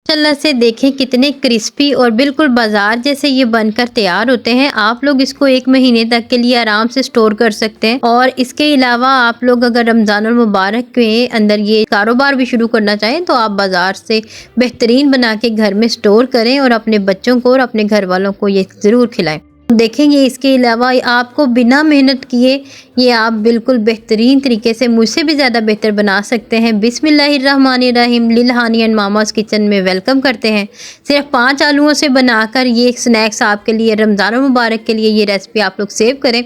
माशाल्लाह से देखें कितने क्रिस्पी और बिल्कुल बाजार जैसे ये बनकर तैयार होते हैं। आप लोग इसको 1 महीने तक के लिए आराम से स्टोर कर सकते हैं। और इसके अलावा आप लोग अगर रमजानुल मुबारक के अंदर ये कारोबार भी शुरू करना चाहें तो आप बाजार से बेहतरीन बना के घर में स्टोर करें और अपने बच्चों को और अपने घर वालों को ये ज़रूर खिलाएं। देखेंगे इसके अलावा आपको बिना मेहनत किए ये आप बिल्कुल बेहतरीन तरीके से मुझसे भी ज़्यादा बेहतर बना सकते हैं। बिस्मिल्लाहिर्रहमानिर्रहीम। लिल हानी एंड मामास किचन में वेलकम करते हैं। सिर्फ 5 आलूओं से बनाकर ये स्नैक्स आपके लिए रमज़ान मुबारक के लिए ये रेसिपी आप लोग सेव करें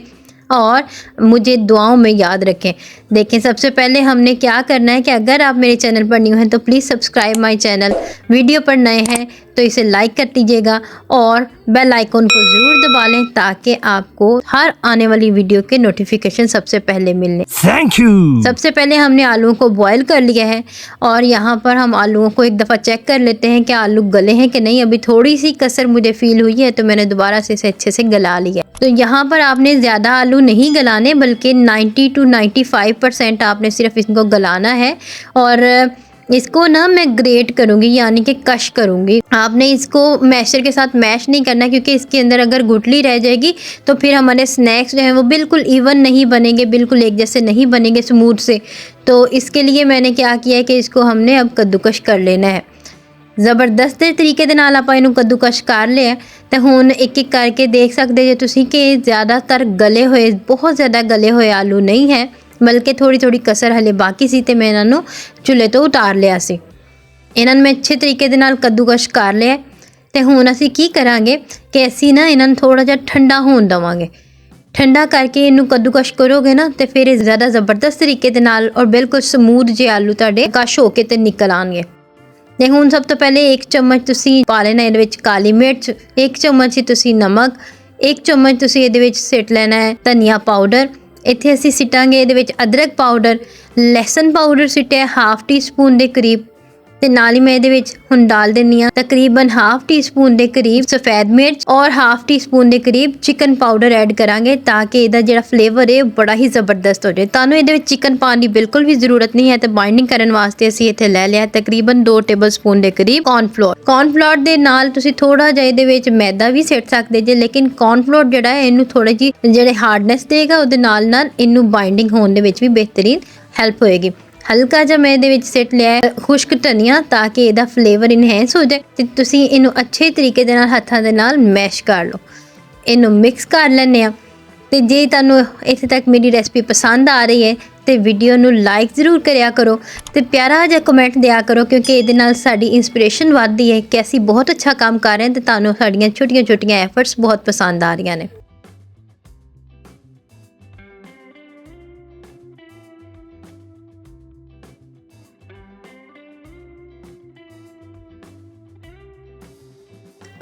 और मुझे दुआओं में याद रखें। देखें सबसे पहले हमने क्या करना है कि अगर आप मेरे चैनल पर न्यू हैं तो please subscribe my channel. Video पर नए हैं तो इसे लाइक कर दीजिएगा और बेल आइकन को ज़रूर दबा लें ताकि आपको हर आने वाली वीडियो के नोटिफिकेशन सबसे पहले मिलने। Thank you. सबसे पहले हमने आलूओं को बॉईल कर लिया है और यहाँ पर हम आलूओं को एक दफ़ा चेक कर लेते हैं कि आलू गले हैं कि नहीं। अभी थोड़ी सी कसर मुझे फील हुई है तो मैंने दोबारा से इसे अच्छे से गला लिया। तो यहाँ पर आपने ज़्यादा आलू नहीं गलाने बल्कि 90 to 95% आपने सिर्फ इनको गलाना है। और इसको ना मैं ग्रेट करूँगी यानी कि कश करूँगी। आपने इसको मैशर के साथ मैश नहीं करना क्योंकि इसके अंदर अगर गुठली रह जाएगी तो फिर हमारे स्नैक्स जो हैं वो बिल्कुल इवन नहीं बनेंगे, बिल्कुल एक जैसे नहीं बनेंगे स्मूथ से। तो इसके लिए मैंने क्या किया है कि इसको हमने अब कद्दूकश कर लेना है। ज़बरदस्त तरीके ਦੇ ਨਾਲ ਆਪਾਂ ਇਹਨੂੰ कद्दूकश कर लिया तो हुण एक एक करके देख सकते हो तुसीं कि ज़्यादातर गले हुए बहुत ज़्यादा गले हुए आलू नहीं है बल्कि थोड़ी थोड़ी कसर हले बाकी सी ते मैं इन्हों चुले तो उतार लिया सी। इन्हों मैं अच्छे तरीके दे नाल कद्दूकश कर लिया तो हुण असीं की करांगे कि असीं ना इन्हों थोड़ा जिहा ठंडा होण देवांगे। ठंडा करके इनू कद्दूकश करोगे ना तो फिर ज़्यादा ज़बरदस्त तरीके दे नाल और बिल्कुल समूथ जे आलू तुहाडे कश हो के ते निकल आएंगे। ते हुण सब तो पहले 1 चम्मच तुसीं पा लेना इहदे विच काली मिर्च, 1 चम्मच ही तुसीं नमक, 1 चम्मच तुसीं इहदे विच सिट लेना है धनिया पाउडर। इत्थे असीं सिटांगे इहदे विच अदरक पाउडर, लहसुन पाउडर सिटिया 1/2 टीस्पून के करीब ते नाल ही मैं इहदे विच हुण डाल दिंदी हां तकरीबन 1/2 टीस्पून के करीब सफ़ेद मिर्च और 1/2 टीस्पून के करीब चिकन पाउडर ऐड करांगे ताकि इहदा जिहड़ा फ्लेवर है बड़ा ही ज़बरदस्त हो जाए। तुहानूं इहदे विच चिकन पाउण दी बिल्कुल भी ज़रूरत नहीं है तो बाइंडिंग करन वास्ते असीं इत्थे लै लिया तकरीबन 2 टेबलस्पून के करीब कॉर्नफ्लोर दे नाल तुसीं थोड़ा जिहा इहदे विच मैदा भी सिट सकदे जे लेकिन कॉर्नफ्लोर जिहड़ा है इहनूं थोड़ी जी जिहड़े हार्डनेस देगा उहदे नाल नाल इहनूं बाइंडिंग होण दे विच भी बेहतरीन हेल्प होएगी। हल्का जा मैं इहदे विच सिट लिया है खुश्क धनिया ताकि इहदा फ्लेवर इनहेंस हो जाए ते तुसीं इहनूं अच्छे तरीके दे नाल हत्थां दे नाल मैश कर लो। इहनूं मिक्स कर लैंदे आ ते जे तुहानूं इत्थे तक मेरी रेसिपी पसंद आ रही है तो वीडियो नूं लाइक ज़रूर करिया करो तो प्यारा जिहा कमेंट दिया करो क्योंकि इहदे नाल साडी इंस्पिरेशन वधदी है कि असीं बहुत अच्छा काम कर रहे हैं तो तुहानूं साडीआं छोटियां छोटियां एफर्ट्स बहुत पसंद आ रही ने।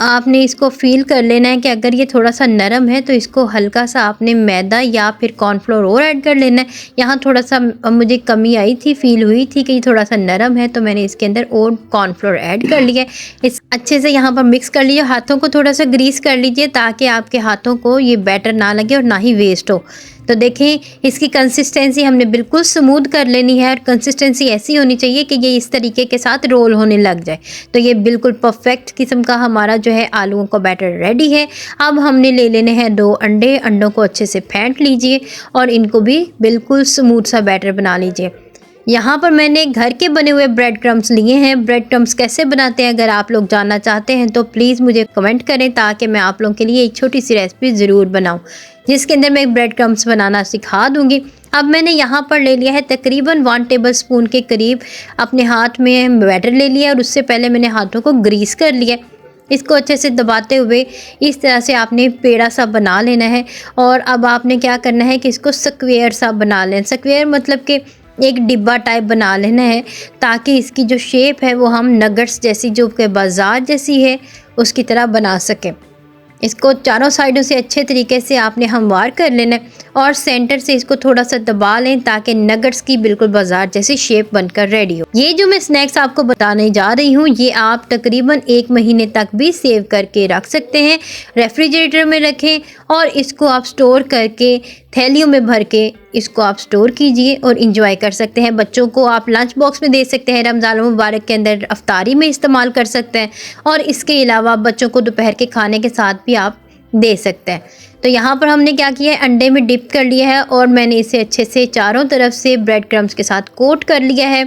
आपने इसको फील कर लेना है कि अगर ये थोड़ा सा नरम है तो इसको हल्का सा आपने मैदा या फिर कॉर्नफ्लोर और ऐड कर लेना है। यहाँ थोड़ा सा मुझे कमी आई थी, फील हुई थी कि ये थोड़ा सा नरम है तो मैंने इसके अंदर और कॉर्नफ्लोर ऐड कर लिया। इस अच्छे से यहाँ पर मिक्स कर लीजिए। हाथों को थोड़ा सा ग्रीस कर लीजिए ताकि आपके हाथों को ये बैटर ना लगे और ना ही वेस्ट हो। तो देखें इसकी कंसिस्टेंसी हमने बिल्कुल स्मूथ कर लेनी है और कंसिस्टेंसी ऐसी होनी चाहिए कि ये इस तरीके के साथ रोल होने लग जाए। तो ये बिल्कुल परफेक्ट किस्म का हमारा जो है आलूओं का बैटर रेडी है। अब हमने ले लेने हैं 2 अंडे। अंडों को अच्छे से फेंट लीजिए और इनको भी बिल्कुल स्मूथ सा बैटर बना लीजिए। यहाँ पर मैंने घर के बने हुए ब्रेड क्रम्स लिए हैं। ब्रेड क्रम्स कैसे बनाते हैं अगर आप लोग जानना चाहते हैं तो प्लीज़ मुझे कमेंट करें ताकि मैं आप लोगों के लिए एक छोटी सी रेसिपी ज़रूर बनाऊं जिसके अंदर मैं ब्रेड क्रम्स बनाना सिखा दूंगी। अब मैंने यहाँ पर ले लिया है तकरीबन 1 टेबलस्पून के करीब अपने हाथ में बैटर ले लिया और उससे पहले मैंने हाथों को ग्रीस कर लिया। इसको अच्छे से दबाते हुए इस तरह से आपने पेड़ा सा बना लेना है और अब आपने क्या करना है कि इसको स्क्वायर सा बना लेना। स्क्वायर मतलब कि एक डिब्बा टाइप बना लेना है ताकि इसकी जो शेप है वो हम नगट्स जैसी जो कि बाजार जैसी है उसकी तरह बना सकें। इसको चारों साइडों से अच्छे तरीके से आपने हमवार कर लेना है और सेंटर से इसको थोड़ा सा दबा लें ताकि नगट्स की बिल्कुल बाजार जैसी शेप बनकर रेडी हो। ये जो मैं स्नैक्स आपको बताने जा रही हूँ ये आप तकरीबन 1 महीने तक भी सेव करके रख सकते हैं। रेफ्रिजरेटर में रखें और इसको आप स्टोर करके थैलियों में भर के इसको आप स्टोर कीजिए और इंजॉय कर सकते हैं। बच्चों को आप लंच बॉक्स में दे सकते हैं, रमज़ान मुबारक के अंदर अफ्तारी में इस्तेमाल कर सकते हैं और इसके अलावा बच्चों को दोपहर के खाने के साथ भी आप दे सकते हैं। तो यहाँ पर हमने क्या किया है, अंडे में डिप कर लिया है और मैंने इसे अच्छे से चारों तरफ से ब्रेड क्रम्स के साथ कोट कर लिया है।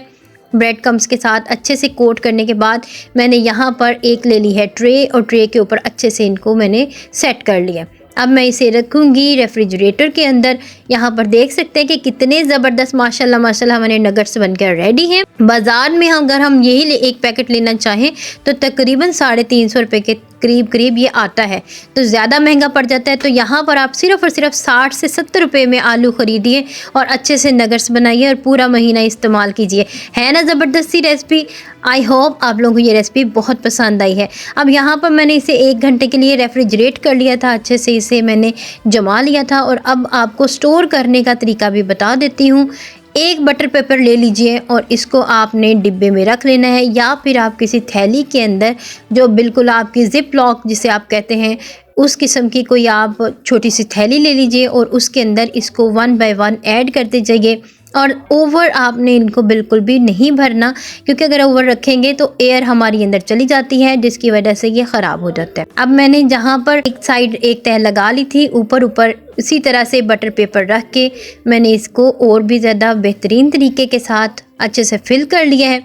ब्रेड क्रम्स के साथ अच्छे से कोट करने के बाद मैंने यहाँ पर एक ले ली है ट्रे और ट्रे के ऊपर अच्छे से इनको मैंने सेट कर लिया। अब मैं इसे रखूँगी रेफ्रिजरेटर के अंदर। यहाँ पर देख सकते हैं कि कितने ज़बरदस्त माशाल्लाह माशाल्लाह हमारे नगट्स बनकर रेडी हैं। बाज़ार में अगर हम यही एक पैकेट लेना चाहें तो तकरीबन 350 रुपये के करीब ये आता है, तो ज़्यादा महंगा पड़ जाता है। तो यहाँ पर आप सिर्फ़ और सिर्फ 60 से 70 रुपये में आलू ख़रीदिए और अच्छे से नगट्स बनाइए और पूरा महीना इस्तेमाल कीजिए। है ना ज़बरदस्त सी रेसिपी। आई होप आप लोगों को ये रेसिपी बहुत पसंद आई है। अब यहाँ पर मैंने इसे 1 घंटे के लिए रेफ्रिजरेट कर लिया था, अच्छे से इसे मैंने जमा लिया था। और अब आपको स्टोर करने का तरीका भी बता देती हूँ। एक बटर पेपर ले लीजिए और इसको आपने डिब्बे में रख लेना है या फिर आप किसी थैली के अंदर जो बिल्कुल आपकी जिप लॉक जिसे आप कहते हैं उस किस्म की कोई आप छोटी सी थैली ले लीजिए और उसके अंदर इसको 1 बाय 1 ऐड करते जाइए। और ओवर आपने इनको बिल्कुल भी नहीं भरना, क्योंकि अगर ओवर रखेंगे तो एयर हमारी अंदर चली जाती है जिसकी वजह से ये ख़राब हो जाता है। अब मैंने जहाँ पर एक साइड एक तह लगा ली थी, ऊपर इसी तरह से बटर पेपर रख के मैंने इसको और भी ज़्यादा बेहतरीन तरीके के साथ अच्छे से फिल कर लिया है।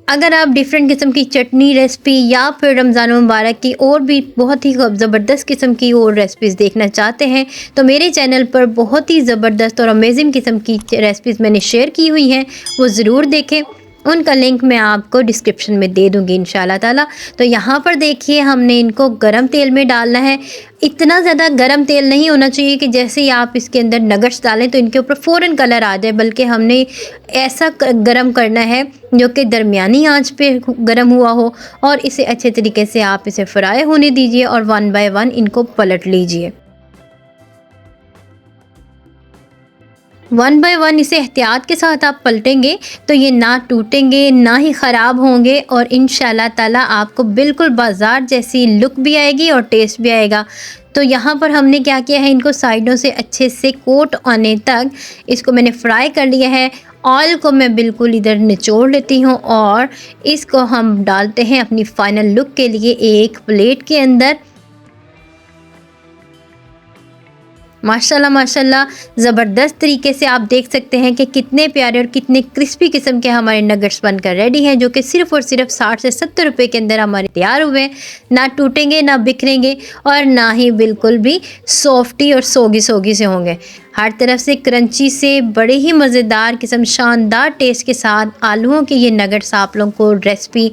अगर आप डिफरेंट किस्म की चटनी रेसिपी या फिर रमज़ान मुबारक की और भी बहुत ही ज़बरदस्त किस्म की और रेसिपीज़ देखना चाहते हैं तो मेरे चैनल पर बहुत ही ज़बरदस्त और अमेजिंग किस्म की रेसिपीज़ मैंने शेयर की हुई हैं, वो ज़रूर देखें। उनका लिंक मैं आपको डिस्क्रिप्शन में दे दूँगी इंशाल्लाह ताला। तो यहाँ पर देखिए हमने इनको गरम तेल में डालना है। इतना ज़्यादा गरम तेल नहीं होना चाहिए कि जैसे ही आप इसके अंदर नगट्स डालें तो इनके ऊपर फ़ौरन कलर आ जाए, बल्कि हमने ऐसा गरम करना है जो कि दरमियानी आंच पे गरम हुआ हो और इसे अच्छे तरीके से आप इसे फ्राई होने दीजिए और 1 बाय 1 इनको पलट लीजिए। 1 बाय 1 इसे एहतियात के साथ आप पलटेंगे तो ये ना टूटेंगे ना ही ख़राब होंगे और इंशाल्लाह ताला आपको बिल्कुल बाज़ार जैसी लुक भी आएगी और टेस्ट भी आएगा। तो यहाँ पर हमने क्या किया है, इनको साइडों से अच्छे से कोट आने तक इसको मैंने फ्राई कर लिया है। ऑयल को मैं बिल्कुल इधर निचोड़ लेती हूँ और इसको हम डालते हैं अपनी फ़ाइनल लुक के लिए एक प्लेट के अंदर। माशाल्लाह माशाल्लाह ज़बरदस्त तरीके से आप देख सकते हैं कि कितने प्यारे और कितने क्रिस्पी किस्म के हमारे नगट्स बनकर रेडी हैं, जो कि सिर्फ़ और सिर्फ 60 से 70 रुपये के अंदर हमारे तैयार हुए हैं। ना टूटेंगे ना बिखरेंगे और ना ही बिल्कुल भी सॉफ्टी और सोगी से होंगे। हर तरफ से क्रंची से बड़े ही मज़ेदार किस्म शानदार टेस्ट के साथ आलूओं के ये नगट्स आप लोगों को रेसिपी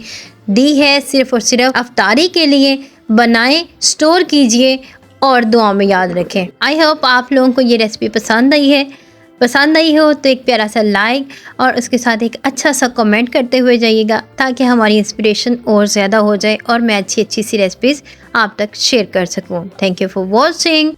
दी है सिर्फ़ और सिर्फ अफ्तारी के लिए। बनाएं, स्टोर कीजिए और दुआ में याद रखें। आई होप आप लोगों को ये रेसिपी पसंद आई है। पसंद आई हो तो एक प्यारा सा लाइक और उसके साथ एक अच्छा सा कमेंट करते हुए जाइएगा, ताकि हमारी इंस्पिरेशन और ज़्यादा हो जाए और मैं अच्छी सी रेसिपीज़ आप तक शेयर कर सकूँ। Thank you for watching.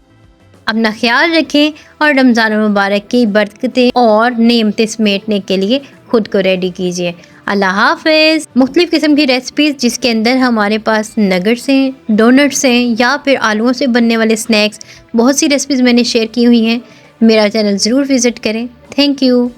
अपना ख्याल रखें और रमज़ान मुबारक की बरकतें और नेमतें समेटने के लिए खुद को रेडी कीजिए। अल्लाह हाफ़िज़। मुख्तलिफ़ किस्म की रेसिपीज़ जिसके अंदर हमारे पास नगट्स हैं, डोनट्स हैं या फिर आलूओं से बनने वाले स्नैक्स, बहुत सी रेसिपीज़ मैंने शेयर की हुई हैं। मेरा चैनल ज़रूर विज़िट करें। Thank you.